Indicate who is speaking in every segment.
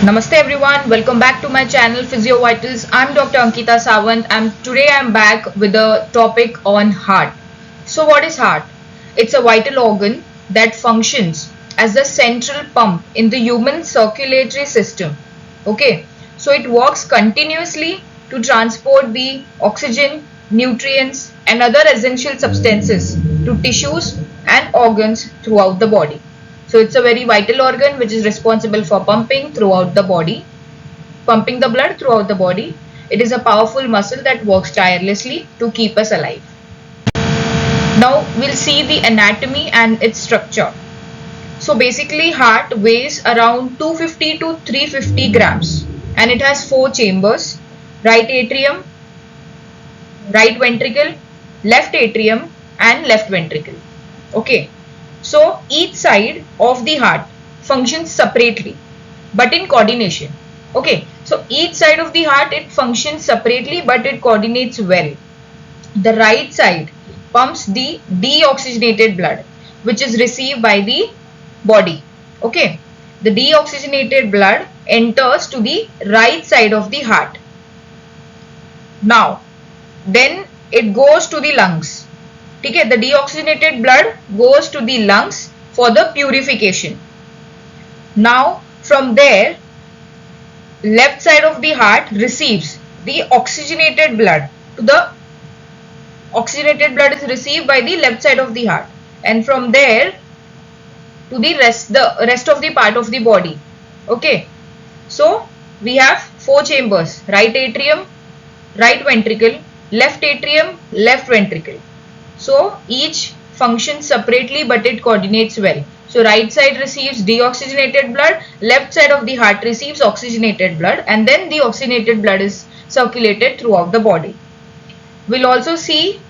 Speaker 1: Namaste everyone, welcome back to my channel Physio Vitals. I'm Dr. Ankita Sawant and today I'm back with a topic on heart. So what is heart? It's a vital organ that functions as the central pump in the human circulatory system. Okay, so it works continuously to transport the oxygen, nutrients and other essential substances to tissues and organs throughout the body. So it's a very vital organ which is responsible for pumping throughout the body, pumping the blood throughout the body. It is a powerful muscle that works tirelessly to keep us alive. Now we'll see the anatomy and its structure. So basically heart weighs around 250 to 350 grams and it has four chambers: right atrium, right ventricle, left atrium and left ventricle. Okay. So each side of the heart functions separately but in coordination. Okay, so each side of the heart it functions separately but it coordinates well. The right side pumps the deoxygenated blood which is received by the body. Okay, the deoxygenated blood enters to the right side of the heart. Now, then it goes to the lungs. Okay, the deoxygenated blood goes to the lungs for the purification. Now from there, left side of the heart receives the oxygenated blood. The oxygenated blood is received by the left side of the heart, and from there to the rest of the part of the body. Okay, so we have four chambers: right atrium, right ventricle, left atrium, left ventricle. So each functions separately but it coordinates well. So right side receives deoxygenated blood, left side of the heart receives oxygenated blood, and then the oxygenated blood is circulated throughout the body. We'll also see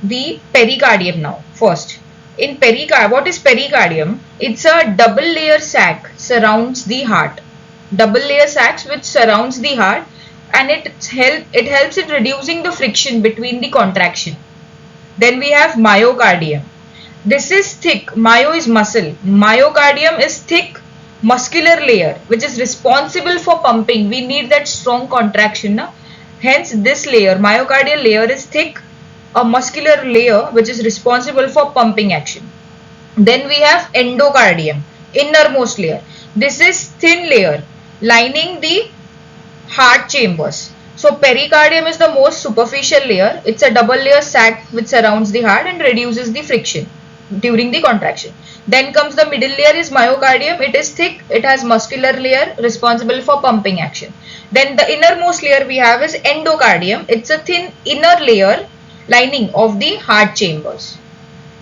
Speaker 1: the pericardium now first. In pericardium, what is pericardium? It's a double layer sac surrounds the heart. Double layer sacs which surrounds the heart, and it helps in reducing the friction between the contraction. Then we have myocardium. This is thick. Myo is muscle. Myocardium is thick muscular layer which is responsible for pumping. We need that strong contraction. Na? Hence this layer, myocardial layer, is thick, a muscular layer which is responsible for pumping action. Then we have endocardium, innermost layer. This is thin layer lining the heart chambers. So pericardium is the most superficial layer. It's a double layer sac which surrounds the heart and reduces the friction during the contraction. Then comes the middle layer is myocardium. It is thick. It has muscular layer responsible for pumping action. Then the innermost layer we have is endocardium. It's a thin inner layer lining of the heart chambers.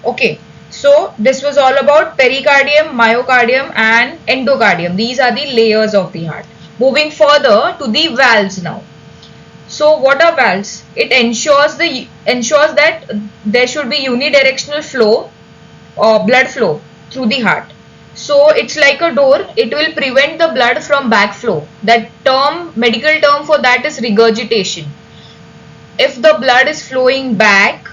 Speaker 1: Okay. So this was all about pericardium, myocardium and endocardium. These are the layers of the heart. Moving further to the valves now. So what are valves? It ensures that there should be unidirectional flow or blood flow through the heart. So it's like a door. It will prevent the blood from backflow. That medical term for that is regurgitation. If the blood is flowing back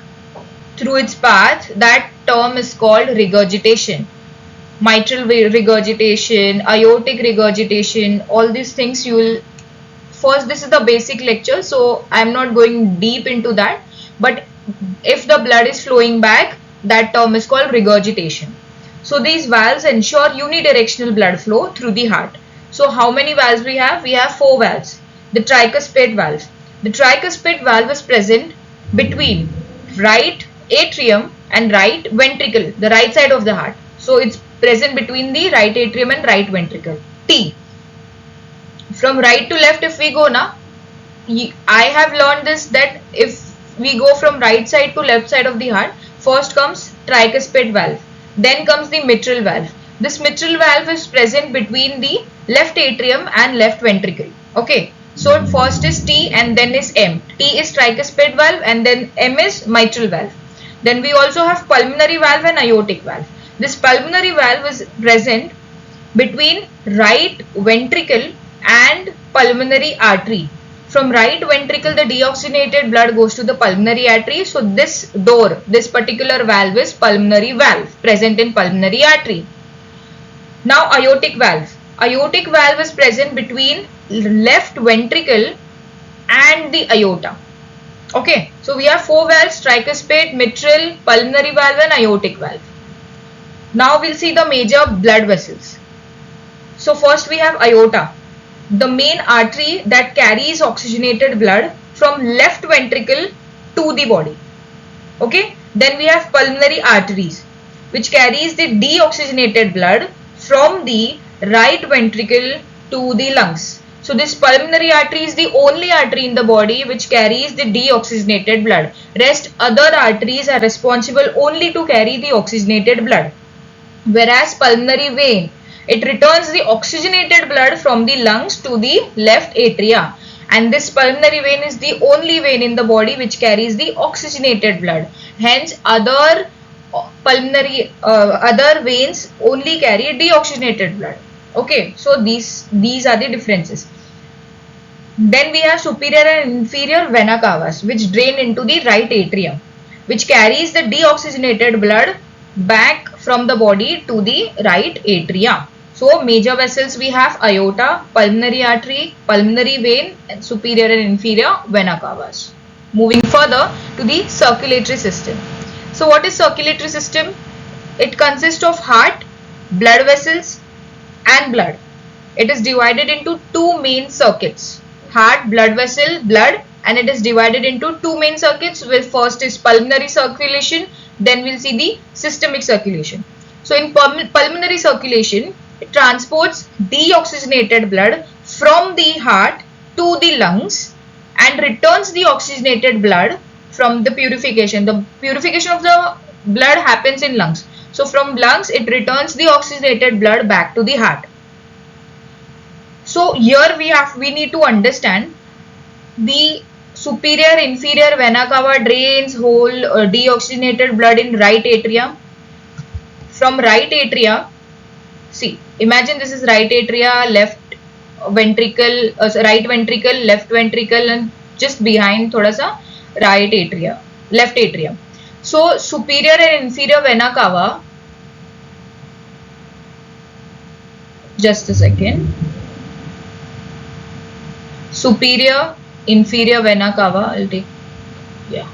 Speaker 1: through its path, that term is called regurgitation. Mitral regurgitation, aortic regurgitation, all these things you will. First, this is the basic lecture, so I am not going deep into that. But if the blood is flowing back, that term is called regurgitation. So these valves ensure unidirectional blood flow through the heart. So how many valves we have? We have four valves. The tricuspid valve. The tricuspid valve is present between right atrium and right ventricle, the right side of the heart. So it's present between the right atrium and right ventricle. T. From right to left if we go now, I have learned this, that if we go from right side to left side of the heart, first comes tricuspid valve, then comes the mitral valve. This mitral valve is present between the left atrium and left ventricle. Okay, so first is T and then is M. T is tricuspid valve and then M is mitral valve. Then we also have pulmonary valve and aortic valve. This pulmonary valve is present between right ventricle and pulmonary artery. From right ventricle, the deoxygenated blood goes to the pulmonary artery. So this door, this particular valve is pulmonary valve present in pulmonary artery. Now aortic valve. aortic valve is present between left ventricle and the aorta. Okay, so we have four valves: tricuspid, mitral, pulmonary valve and aortic valve. Now we'll see the major blood vessels. So first we have aorta, the main artery that carries oxygenated blood from left ventricle to the body. Okay, then we have pulmonary arteries, which carries the deoxygenated blood from the right ventricle to the lungs. So this pulmonary artery is the only artery in the body which carries the deoxygenated blood. Rest other arteries are responsible only to carry the oxygenated blood. Whereas pulmonary vein, it returns the oxygenated blood from the lungs to the left atria. And this pulmonary vein is the only vein in the body which carries the oxygenated blood. Hence, other other veins only carry deoxygenated blood. Okay, so these are the differences. Then we have superior and inferior vena cavas, which drain into the right atrium, which carries the deoxygenated blood back from the body to the right atria. So major vessels we have aorta, pulmonary artery, pulmonary vein, and superior and inferior vena cavas. Moving further to the circulatory system. So what is circulatory system? It consists of heart, blood vessels and blood. It is divided into two main circuits: heart, blood vessel, blood, and it is divided into two main circuits. With first is pulmonary circulation, then we'll see the systemic circulation. So in pulmonary circulation, it transports deoxygenated blood from the heart to the lungs and returns the oxygenated blood from the purification. The purification of the blood happens in lungs. So from lungs, it returns the oxygenated blood back to the heart. So here we need to understand the superior inferior vena cava drains whole deoxygenated blood in right atria. From right atria, see, imagine this is right atria, left ventricle, right ventricle, left ventricle, and just behind thoda sa right atria, left atrium. So superior and inferior vena cava, just a second, superior inferior vena cava, I'll take, yeah,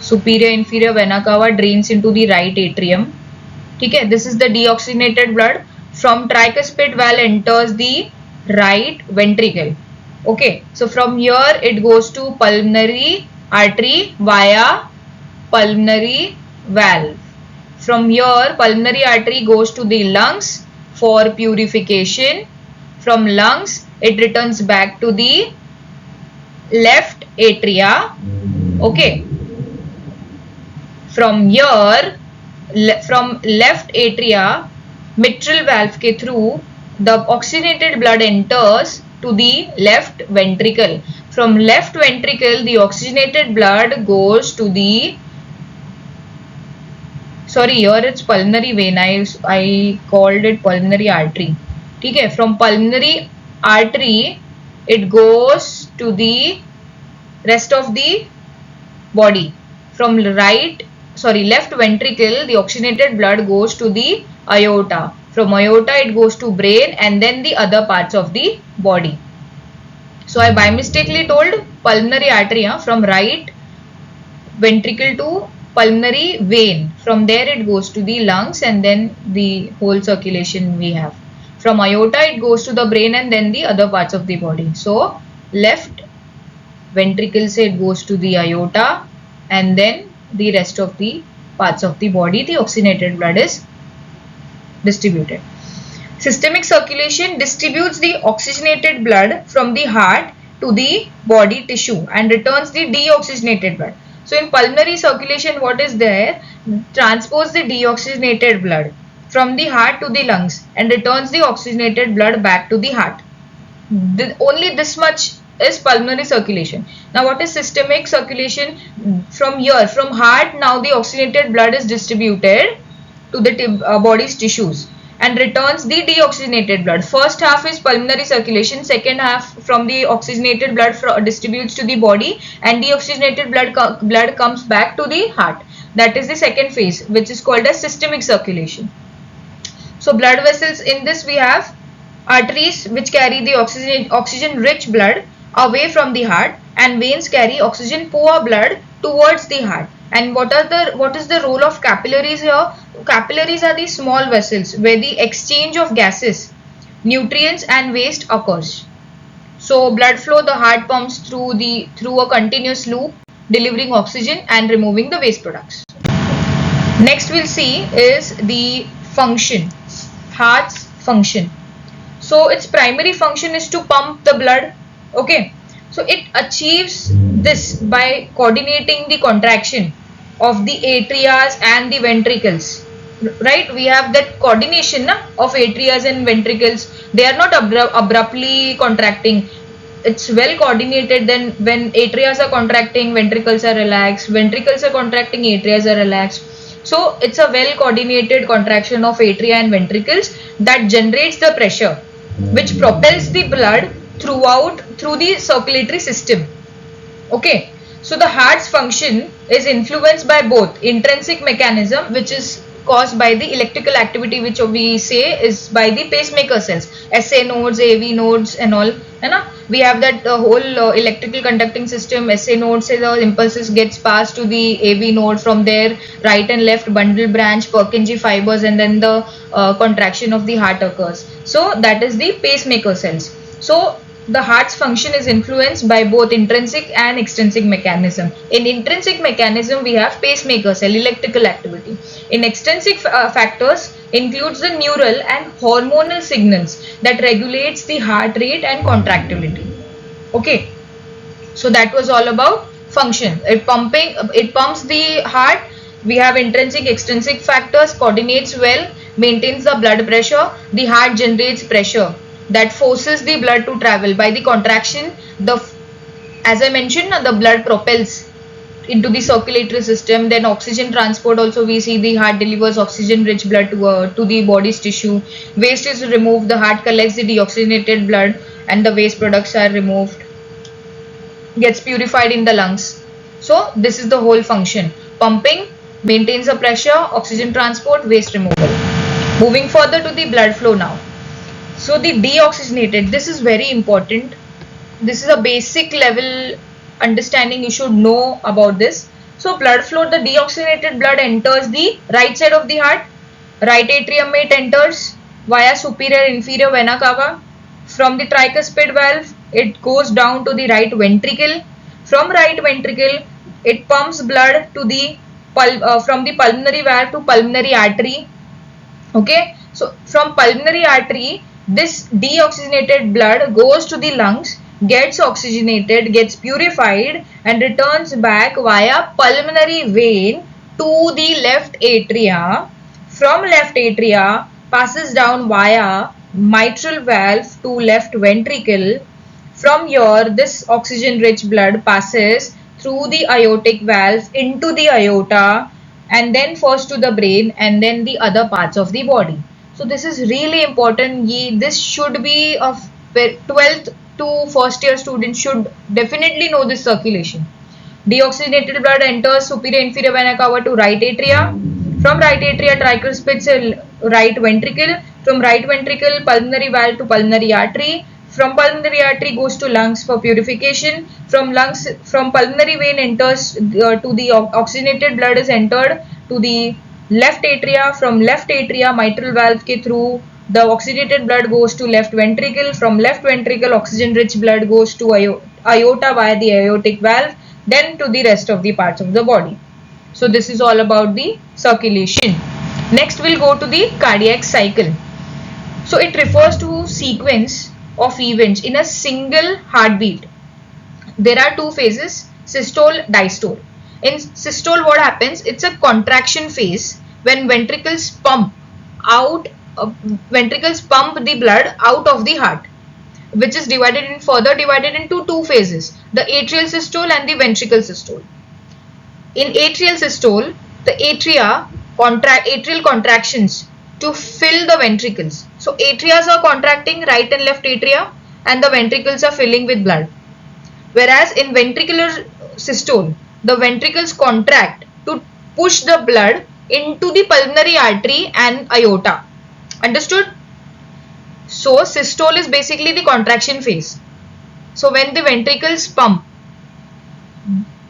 Speaker 1: superior inferior vena cava drains into the right atrium. Okay, this is the deoxygenated blood. From tricuspid valve enters the right ventricle. Okay, so from here it goes to pulmonary artery via pulmonary valve. From here pulmonary artery goes to the lungs for purification. From lungs it returns back to the left atria. Okay, from here, from left atria, mitral valve ke through, the oxygenated blood enters to the left ventricle. From left ventricle, the oxygenated blood goes to the, sorry, here it's pulmonary vein, I called it pulmonary artery. Okay, from pulmonary artery, it goes to the rest of the body. From left ventricle, the oxygenated blood goes to the aorta. From aorta, it goes to brain and then the other parts of the body. So I by mistakenly told pulmonary artery, from right ventricle to pulmonary vein. From there it goes to the lungs and then the whole circulation we have. From aorta it goes to the brain and then the other parts of the body. So left ventricle se it goes to the aorta and then the rest of the parts of the body, the oxygenated blood is distributed. Systemic circulation distributes the oxygenated blood from the heart to the body tissue and returns the deoxygenated blood. So in pulmonary circulation, what is there? Transports the deoxygenated blood from the heart to the lungs and returns the oxygenated blood back to the heart. Only this much is pulmonary circulation. Now what is systemic circulation? From here, from heart, now the oxygenated blood is distributed to the body's tissues and returns the deoxygenated blood. First half is pulmonary circulation, second half from the oxygenated blood distributes to the body and deoxygenated blood comes back to the heart. That is the second phase, which is called as systemic circulation. So blood vessels, in this we have arteries which carry the oxygen rich blood away from the heart, and veins carry oxygen poor blood towards the heart. And what is the role of capillaries here? Capillaries are the small vessels where the exchange of gases, nutrients and waste occurs. So blood flow, the heart pumps through a continuous loop, delivering oxygen and removing the waste products. Next we'll see is the function, heart's function. So its primary function is to pump the blood. Okay, so it achieves this by coordinating the contraction of the atria and the ventricles. Right, we have that coordination of atria and ventricles. They are not abruptly contracting. It's well coordinated. Then when atria are contracting, ventricles are relaxed. Ventricles are contracting, atria are relaxed. So it's a well coordinated contraction of atria and ventricles that generates the pressure which propels the blood through the circulatory system. Okay, so the heart's function is influenced by both intrinsic mechanism, which is caused by the electrical activity, which we say is by the pacemaker cells, SA nodes, AV nodes and all. We have that whole electrical conducting system. SA node say the impulses gets passed to the AV node, from there right and left bundle branch, Purkinje fibers, and then the contraction of the heart occurs. So that is the pacemaker cells. So the heart's function is influenced by both intrinsic and extrinsic mechanism. In intrinsic mechanism, we have pacemaker cell, electrical activity. In extrinsic factors includes the neural and hormonal signals that regulates the heart rate and contractility. Okay, so that was all about function. It pumps the heart. We have intrinsic, extrinsic factors, coordinates well, maintains the blood pressure. The heart generates pressure that forces the blood to travel. By the contraction, as I mentioned, the blood propels into the circulatory system. Then oxygen transport also, we see the heart delivers oxygen rich blood to the body's tissue. Waste is removed, the heart collects the deoxygenated blood and the waste products are removed, gets purified in the lungs. So this is the whole function. Pumping, maintains the pressure, oxygen transport, waste removal. Moving further to the blood flow now. So the deoxygenated, this is very important. This is a basic level understanding you should know about this. So blood flow, the deoxygenated blood enters the right side of the heart. Right atrium it enters via superior inferior vena cava. From the tricuspid valve, it goes down to the right ventricle. From right ventricle, it pumps blood to the from the pulmonary valve to pulmonary artery. Okay, so from pulmonary artery, this deoxygenated blood goes to the lungs, gets oxygenated, gets purified and returns back via pulmonary vein to the left atria. From left atria, passes down via mitral valve to left ventricle. From here, this oxygen rich blood passes through the aortic valve into the aorta, and then first to the brain and then the other parts of the body. So this is really important. This should be of 12th to first year students should definitely know this circulation. Deoxygenated blood enters superior inferior vena cava to right atria. From right atria, tricuspid right ventricle. From right ventricle, pulmonary valve to pulmonary artery. From pulmonary artery goes to lungs for purification. From pulmonary vein enters to the oxygenated blood is entered to the left atria. From left atria, mitral valve ke through, the oxygenated blood goes to left ventricle. From left ventricle, oxygen rich blood goes to aorta via the aortic valve, then to the rest of the parts of the body. So this is all about the circulation. Next we'll go to the cardiac cycle. So it refers to sequence of events in a single heartbeat. There are two phases, systole, diastole. In systole, what happens? It's a contraction phase when ventricles pump the blood out of the heart, which is further divided into two phases, the atrial systole and the ventricle systole. In atrial systole, the atrial contractions to fill the ventricles. So atria are contracting, right and left atria, and the ventricles are filling with blood. Whereas in ventricular systole, the ventricles contract to push the blood into the pulmonary artery and aorta. Understood? So systole is basically the contraction phase. So when the ventricles pump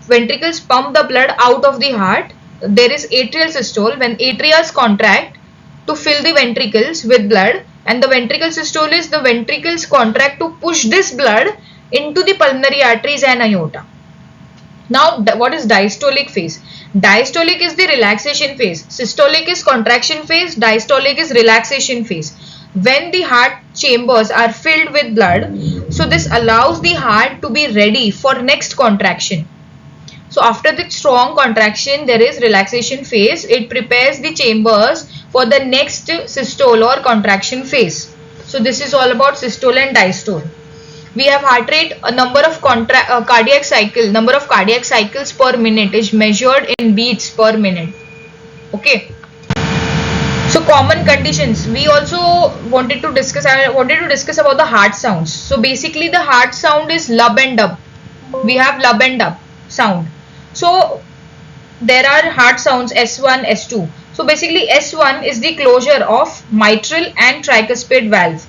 Speaker 1: the blood out of the heart, there is atrial systole when atrias contract to fill the ventricles with blood, and the ventricle systole is the ventricles contract to push this blood into the pulmonary arteries and aorta. Now, what is diastolic phase? Diastolic is the relaxation phase. Systolic is contraction phase. Diastolic is relaxation phase. When the heart chambers are filled with blood, so this allows the heart to be ready for next contraction. So after the strong contraction, there is relaxation phase. It prepares the chambers for the next systole or contraction phase. So this is all about systole and diastole. We have heart rate, a number of cardiac cycles per minute is measured in beats per minute. Okay. So common conditions. We also wanted to discuss. I wanted to discuss about the heart sounds. So basically, the heart sound is lub and dub. We have lub and dub sound. So there are heart sounds S1, S2. So basically S1 is the closure of mitral and tricuspid valve.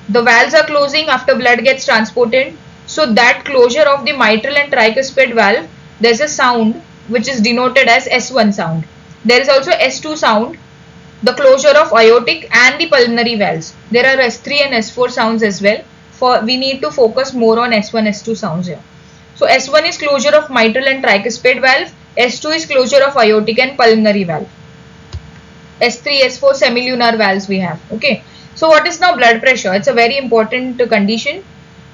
Speaker 1: The valves are closing after blood gets transported. So that closure of the mitral and tricuspid valve, there's a sound which is denoted as S1 sound. There is also S2 sound, the closure of aortic and the pulmonary valves. There are S3 and S4 sounds as well. We need to focus more on S1, S2 sounds here. So S1 is closure of mitral and tricuspid valve. S2 is closure of aortic and pulmonary valve. S3, S4 semilunar valves we have. Okay. So what is now blood pressure? It's a very important condition.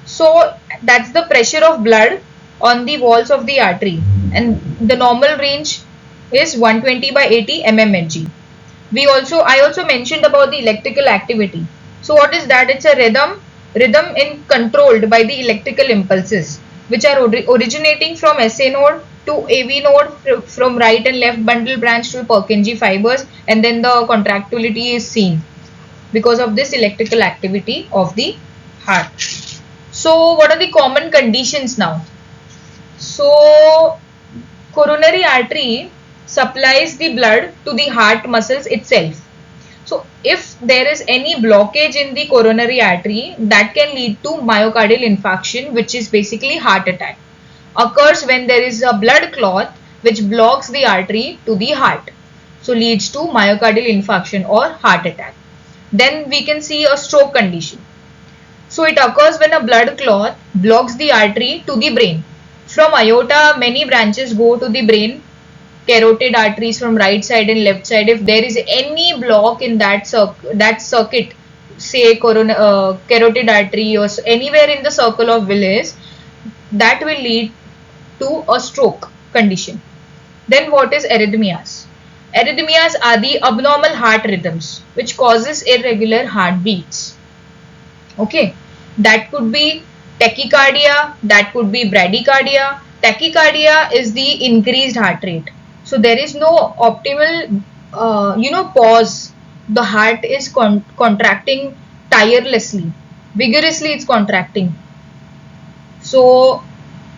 Speaker 1: So that's the pressure of blood on the walls of the artery, and the normal range is 120 by 80 mmHg. I also mentioned about the electrical activity. So what is that? It's a rhythm controlled by the electrical impulses, which are originating from SA node to AV node, from right and left bundle branch to Purkinje fibers, and then the contractility is seen because of this electrical activity of the heart. So what are the common conditions now? So coronary artery supplies the blood to the heart muscles itself. So if there is any blockage in the coronary artery, that can lead to myocardial infarction, which is basically heart attack. Occurs when there is a blood clot which blocks the artery to the heart. So leads to myocardial infarction or heart attack. Then we can see a stroke condition. So it occurs when a blood clot blocks the artery to the brain. From aorta, many branches go to the brain, carotid arteries from right side and left side. If there is any block in that circuit, say carotid artery or anywhere in the circle of Willis, that will lead to a stroke condition. Then what is arrhythmias? Arrhythmias are the abnormal heart rhythms which causes irregular heartbeats. Okay, that could be tachycardia, that could be bradycardia. Tachycardia is the increased heart rate. So there is no optimal, pause. The heart is contracting tirelessly, vigorously it's contracting. So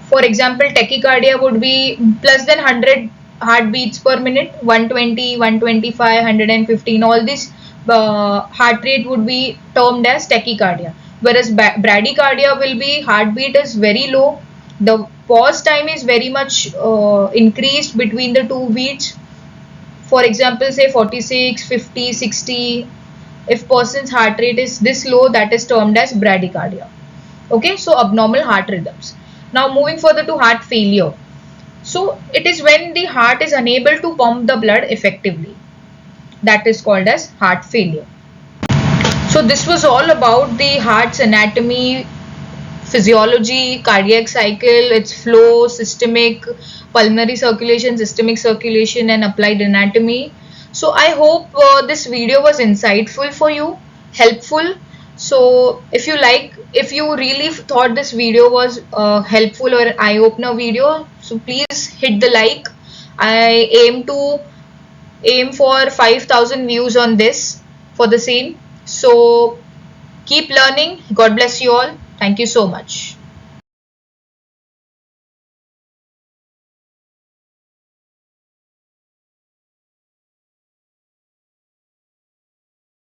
Speaker 1: for example, tachycardia would be plus than 100 heartbeats per minute, 120, 125, 115. All this heart rate would be termed as tachycardia. Whereas bradycardia will be heartbeat is very low. The pause time is very much increased between the two beats. For example, say 46, 50, 60. If person's heart rate is this low, that is termed as bradycardia. Okay, so abnormal heart rhythms. Now moving further to heart failure. So it is when the heart is unable to pump the blood effectively. That is called as heart failure. So this was all about the heart's anatomy, physiology, cardiac cycle, its flow, systemic, pulmonary circulation, systemic circulation, and applied anatomy. So I hope this video was insightful for you, helpful. So if you really thought this video was helpful or eye-opener video, so please hit the like. I aim for 5,000 views on this for the same. So keep learning. God bless you all. Thank you so much.